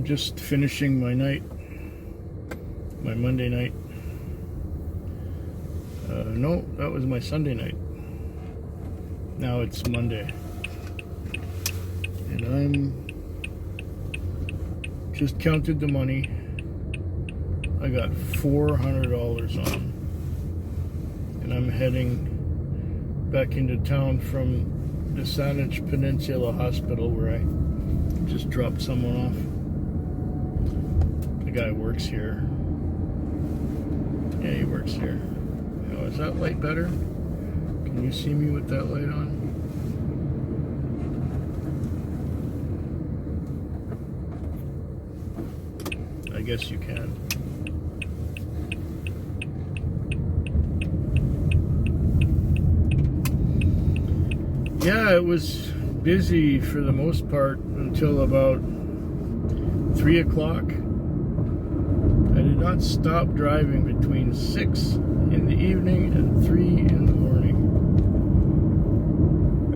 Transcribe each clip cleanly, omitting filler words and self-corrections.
just finishing my night, my Monday night. No, that was my Sunday night. Now it's Monday. And I'm just counted the money. I got $400 on. And I'm heading back into town from the Saanich Peninsula Hospital where I just dropped someone off. The guy works here. Yeah, he works here. Oh, is that light better? Can you see me with that light on? I guess you can. Yeah, it was busy for the most part until about 3 o'clock. I did not stop driving between 6 in the evening and 3 in the morning.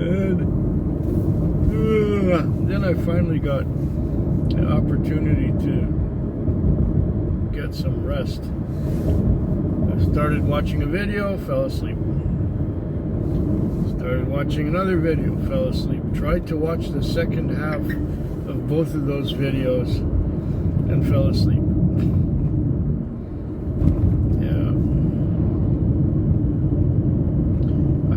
And then I finally got the opportunity to get some rest. I started watching a video, fell asleep. Started watching another video, fell asleep. Tried to watch the second half of both of those videos and fell asleep. Yeah.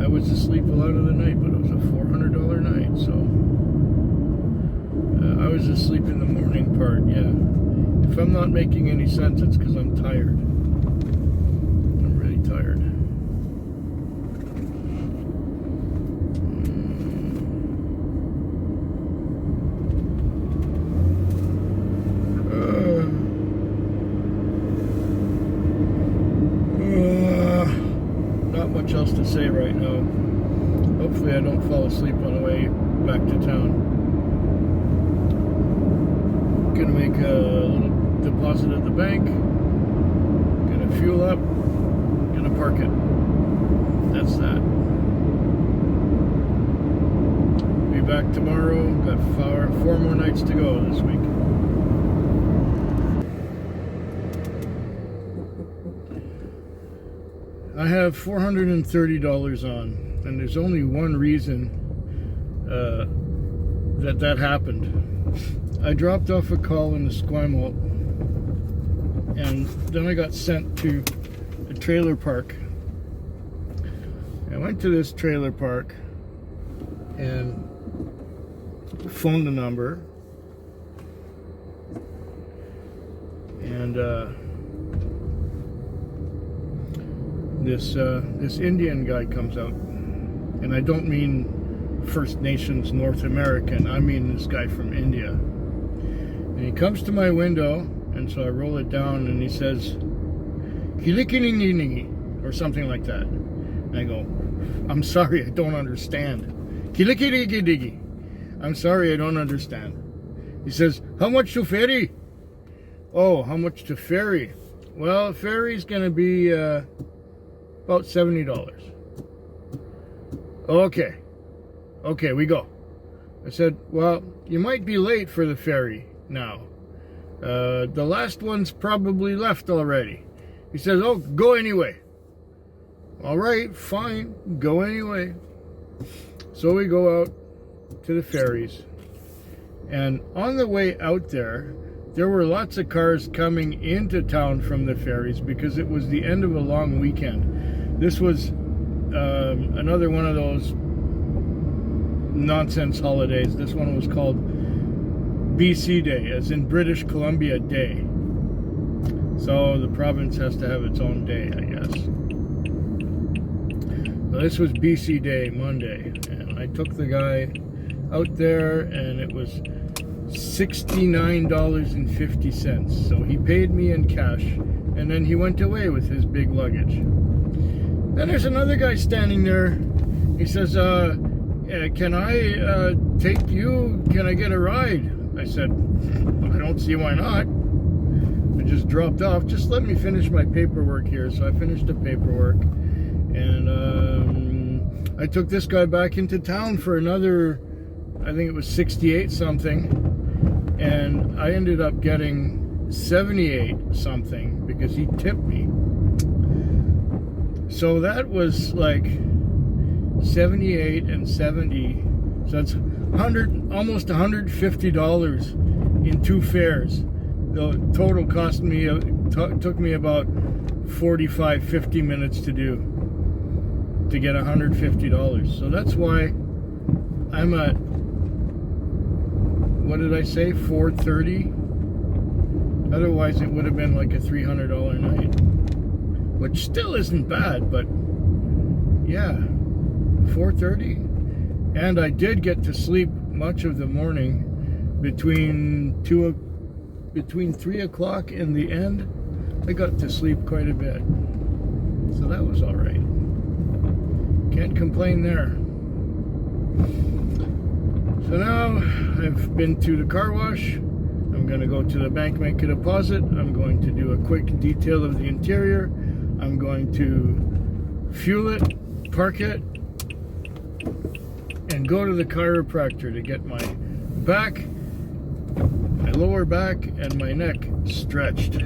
I was asleep a lot of the night, but it was a $400 night, so I was asleep in the morning part, yeah. If I'm not making any sense, it's because I'm tired. I'm really tired. Not much else to say right now. Hopefully I don't fall asleep on the way back to town. Gonna make a little deposit at the bank. Gonna fuel up. Gonna park it. That's that. Be back tomorrow. Got 4 more nights to go this week. I have $430 on, and there's only one reason that happened. I dropped off a call in the Esquimalt, and then I got sent to a trailer park. I went to this trailer park and phoned the number, and this Indian guy comes out, and I don't mean First Nations North American, I mean this guy from India. And he comes to my window, and so I roll it down, and he says, "Kilikiningi," or something like that. And I go, "I'm sorry, I don't understand." "Kilikiningi." "I'm sorry, I don't understand." He says, "How much to ferry?" "Oh, how much to ferry?" "Well, ferry's gonna be about $70. Okay, we go. I said, "Well, you might be late for the ferry now. The last one's probably left already." He says, "Oh, go anyway." "All right, fine, go anyway." So we go out to the ferries. And on the way out there were lots of cars coming into town from the ferries because it was the end of a long weekend. This was another one of those nonsense holidays. This one was called BC Day, as in British Columbia Day. So the province has to have its own day, I guess. Well, this was BC Day, Monday, and I took the guy out there, and it was $69.50. So he paid me in cash, and then he went away with his big luggage. Then there's another guy standing there. He says, "Can I take you? Can I get a ride?" I said, "I don't see why not." I just dropped off. Just let me finish my paperwork here. So I finished the paperwork, and I took this guy back into town for another, I think it was 68 something. and I ended up getting 78 something because he tipped me. So that was like 78 and 70, so that's almost $150 in two fares. The total cost me took me about 45-50 minutes to do, to get $150. So that's why I'm at, what did I say, 430? Otherwise it would have been like a $300 night, which still isn't bad, but yeah, 430. And I did get to sleep much of the morning between 3 o'clock and the end. I got to sleep quite a bit, so that was all right. Can't complain there. So now I've been to the car wash. I'm going to go to the bank, make a deposit. I'm going to do a quick detail of the interior. I'm going to fuel it, park it, and go to the chiropractor to get my back, my lower back, and my neck stretched.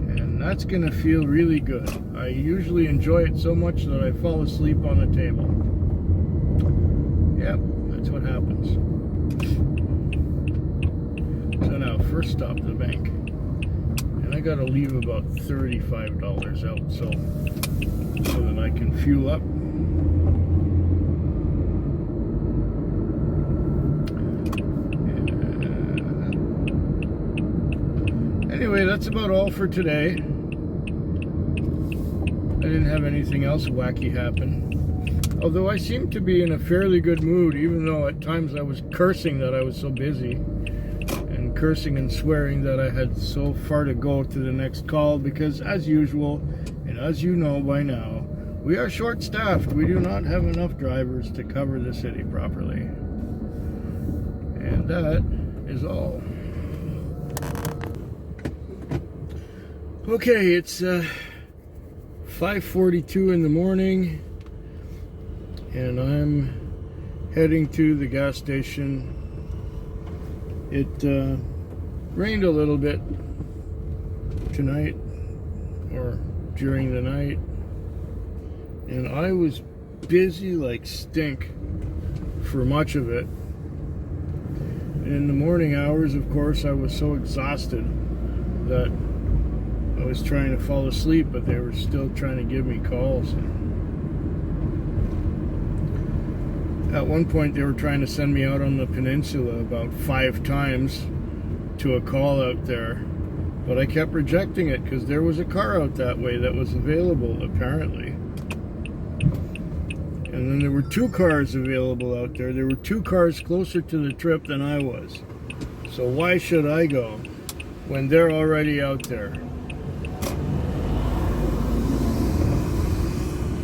And that's gonna feel really good. I usually enjoy it so much that I fall asleep on the table. Yep, that's what happens. So now, first stop, the bank. And I gotta leave about $35 out, so that I can fuel up. Anyway, that's about all for today. I didn't have anything else wacky happen. Although I seemed to be in a fairly good mood, even though at times I was cursing that I was so busy, and cursing and swearing that I had so far to go to the next call, because as usual, and as you know by now, we are short-staffed. We do not have enough drivers to cover the city properly. And that is all. Okay, it's 5:42 in the morning, and I'm heading to the gas station. It rained a little bit tonight, or during the night, and I was busy like stink for much of it. In the morning hours, of course, I was so exhausted that I was trying to fall asleep, but they were still trying to give me calls. At one point, they were trying to send me out on the peninsula about 5 times to a call out there, but I kept rejecting it because there was a car out that way that was available, apparently. And then there were 2 cars available out there. There were 2 cars closer to the trip than I was. So why should I go when they're already out there?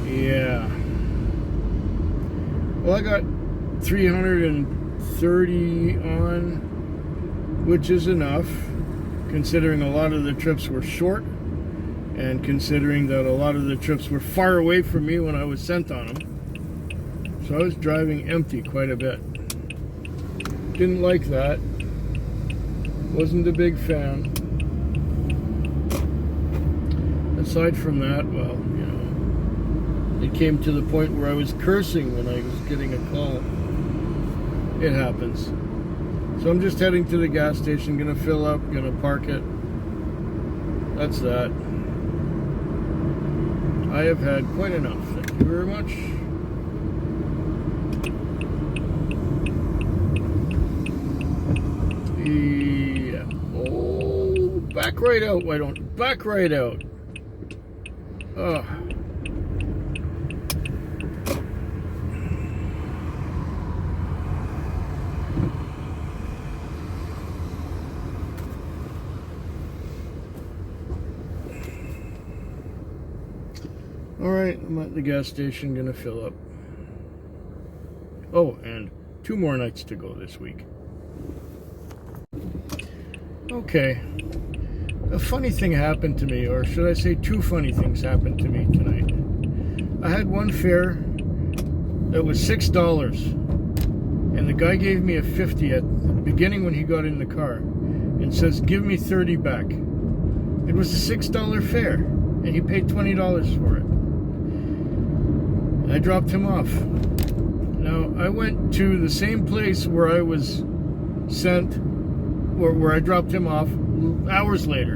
Yeah. Well, I got 330 on, which is enough, considering a lot of the trips were short, and considering that a lot of the trips were far away from me when I was sent on them. So I was driving empty quite a bit. Didn't like that. Wasn't a big fan. Aside from that, well, you know, it came to the point where I was cursing when I was getting a call. It happens. So I'm just heading to the gas station, gonna fill up, gonna park it. That's that. I have had quite enough. Thank you very much. Yeah. Oh, back right out. Why don't back right out? Oh. Alright, I'm at the gas station, gonna fill up. Oh, and 2 more nights to go this week. Okay. A funny thing happened to me, or should I say 2 funny things happened to me tonight. I had one fare that was $6, and the guy gave me a 50 at the beginning when he got in the car and says, give me 30 back. It was a $6 fare, and he paid $20 for it. I dropped him off. Now, I went to the same place where I was sent, where I dropped him off hours later.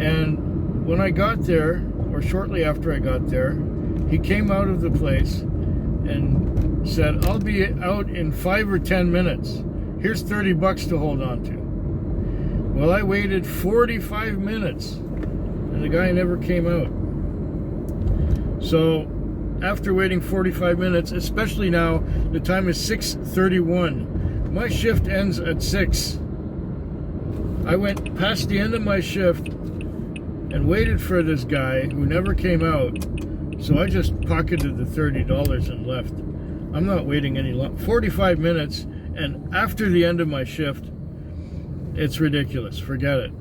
And when I got there, or shortly after I got there, he came out of the place and said, I'll be out in 5 or 10 minutes. Here's $30 to hold on to. Well, I waited 45 minutes, and the guy never came out. So, after waiting 45 minutes, especially now, the time is 6:31. My shift ends at 6. I went past the end of my shift and waited for this guy who never came out. So I just pocketed the $30 and left. I'm not waiting any longer. 45 minutes, and after the end of my shift, it's ridiculous. Forget it.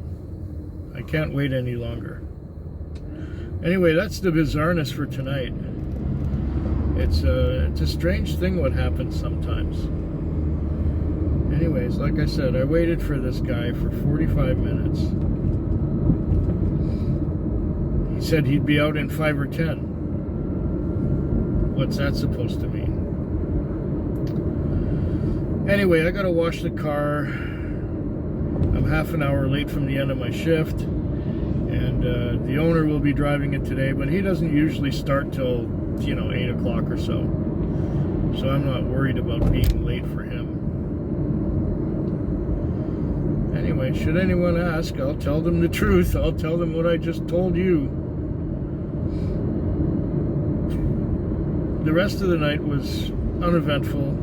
I can't wait any longer. Anyway, that's the bizarreness for tonight. It's a strange thing what happens sometimes. Anyways, like I said, I waited for this guy for 45 minutes. He said he'd be out in 5 or 10. What's that supposed to mean? Anyway, I gotta wash the car. I'm half an hour late from the end of my shift. And the owner will be driving it today, but he doesn't usually start till, 8 o'clock or so. So I'm not worried about being late for him. Anyway, should anyone ask, I'll tell them the truth. I'll tell them what I just told you. The rest of the night was uneventful.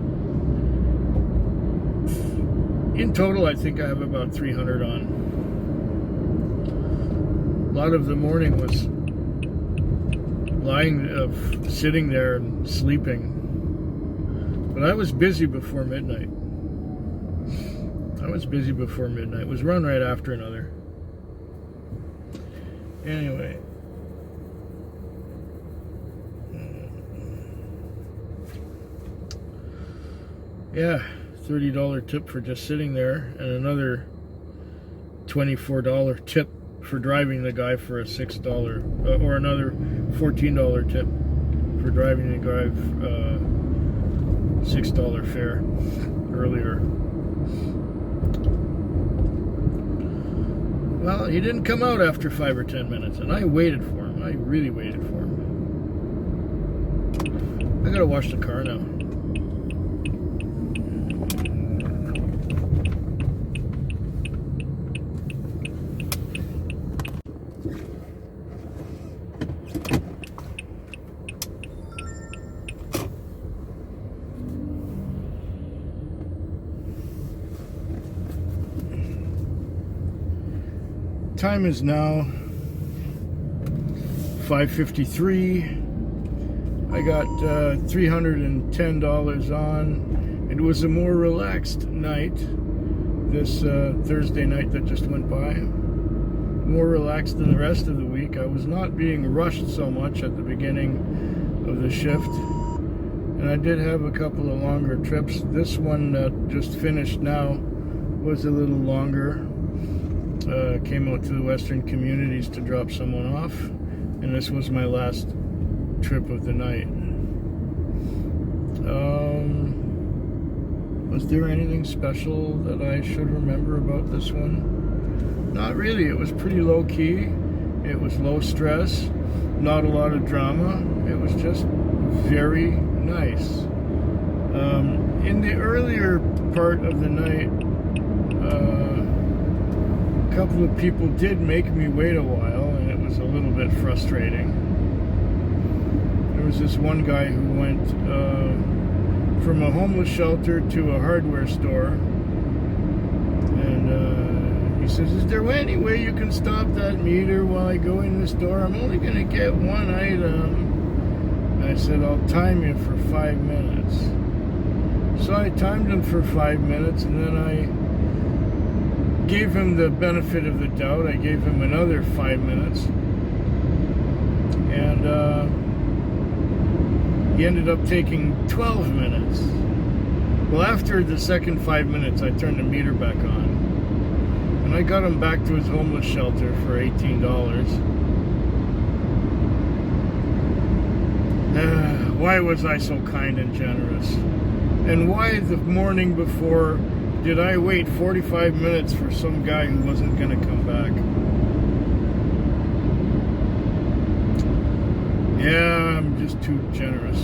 In total, I think I have about 300 on. A lot of the morning was sitting there and sleeping. But I was busy before midnight. It was one right after another. Anyway. Yeah, $30 tip for just sitting there, and another $24 tip for driving the guy for a $6, or another $14 tip for driving the guy $6 fare earlier. Well, he didn't come out after 5 or 10 minutes, and I waited for him. I really waited for him. I gotta wash the car now. Time is now 5:53. I got $310 on. It was a more relaxed night, this Thursday night that just went by. More relaxed than the rest of the week. I was not being rushed so much at the beginning of the shift. And I did have a couple of longer trips. This one that just finished now was a little longer. Came out to the Western Communities to drop someone off, and this was my last trip of the night. Was there anything special that I should remember about this one? Not really. It was pretty low key. It was low stress, not a lot of drama. It was just very nice. In the earlier part of the night, a couple of people did make me wait a while, and it was a little bit frustrating. There was this one guy who went from a homeless shelter to a hardware store, and he says, is there any way you can stop that meter while I go in the store? I'm only going to get one item. And I said, I'll time you for 5 minutes. So I timed him for 5 minutes, and then I gave him the benefit of the doubt. I gave him another 5 minutes, and he ended up taking 12 minutes. Well, after the second 5 minutes, I turned the meter back on. And I got him back to his homeless shelter for $18. Why was I so kind and generous? And why the morning before did I wait 45 minutes for some guy who wasn't going to come back? Yeah, I'm just too generous.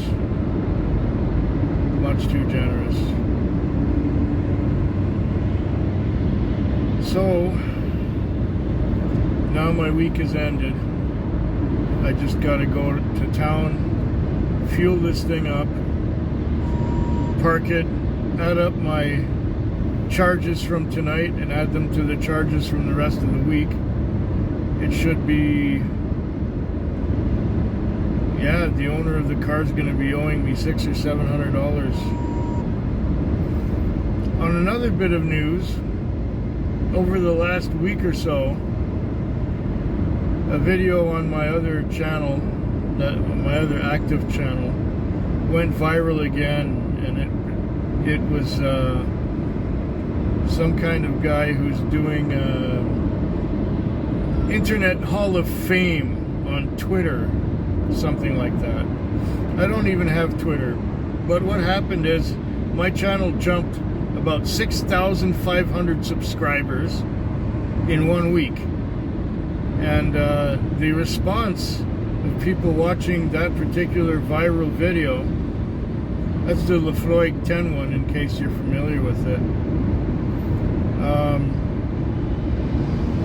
Much too generous. So, now my week has ended. I just gotta go to town, fuel this thing up, park it, add up my charges from tonight and add them to the charges from the rest of the week. It should be, yeah, the owner of the car is going to be owing me $600 or $700. On another bit of news, over the last week or so, a video on my other channel, my other active channel, went viral again, and it was some kind of guy who's doing Internet Hall of Fame on Twitter, something like that. I don't even have Twitter, but what happened is my channel jumped about 6,500 subscribers in 1 week, and the response of people watching that particular viral video, that's the Lafroig 10 one, in case you're familiar with it.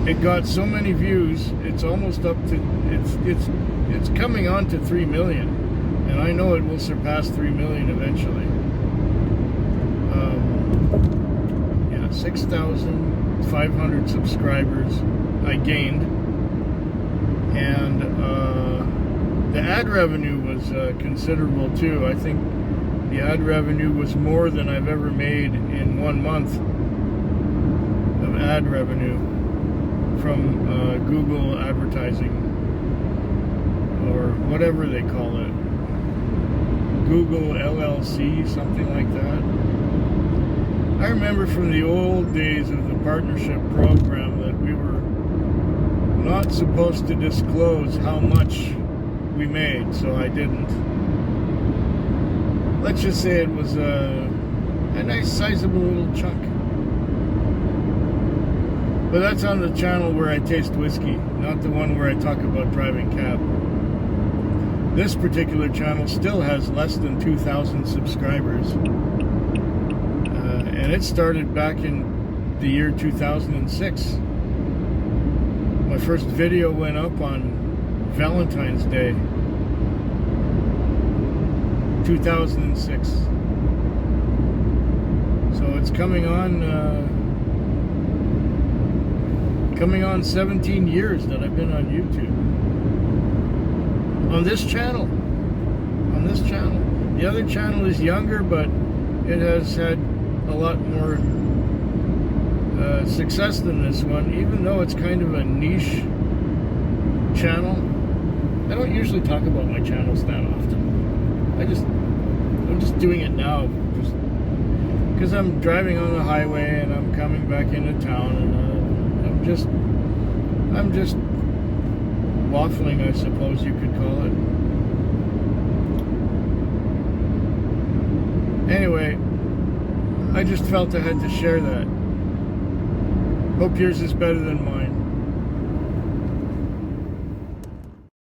It got so many views, it's almost up to, it's coming on to 3 million, and I know it will surpass 3 million eventually. Yeah, 6,500 subscribers I gained, and the ad revenue was considerable too. I think the ad revenue was more than I've ever made in 1 month of ad revenue from Google advertising, or whatever they call it, Google LLC, something like that. I remember from the old days of the partnership program that we were not supposed to disclose how much we made, so I didn't. Let's just say it was a nice sizable little chunk. But that's on the channel where I taste whiskey, not the one where I talk about driving cab. This particular channel still has less than 2,000 subscribers. And it started back in the year 2006. My first video went up on Valentine's Day, 2006. So it's coming on 17 years that I've been on YouTube. On this channel. The other channel is younger, but it has had a lot more success than this one, even though it's kind of a niche channel. I don't usually talk about my channels that often. I'm just doing it now, just because I'm driving on the highway and I'm coming back into town, and I'm just waffling, I suppose you could call it. Anyway, I just felt I had to share that. Hope yours is better than mine.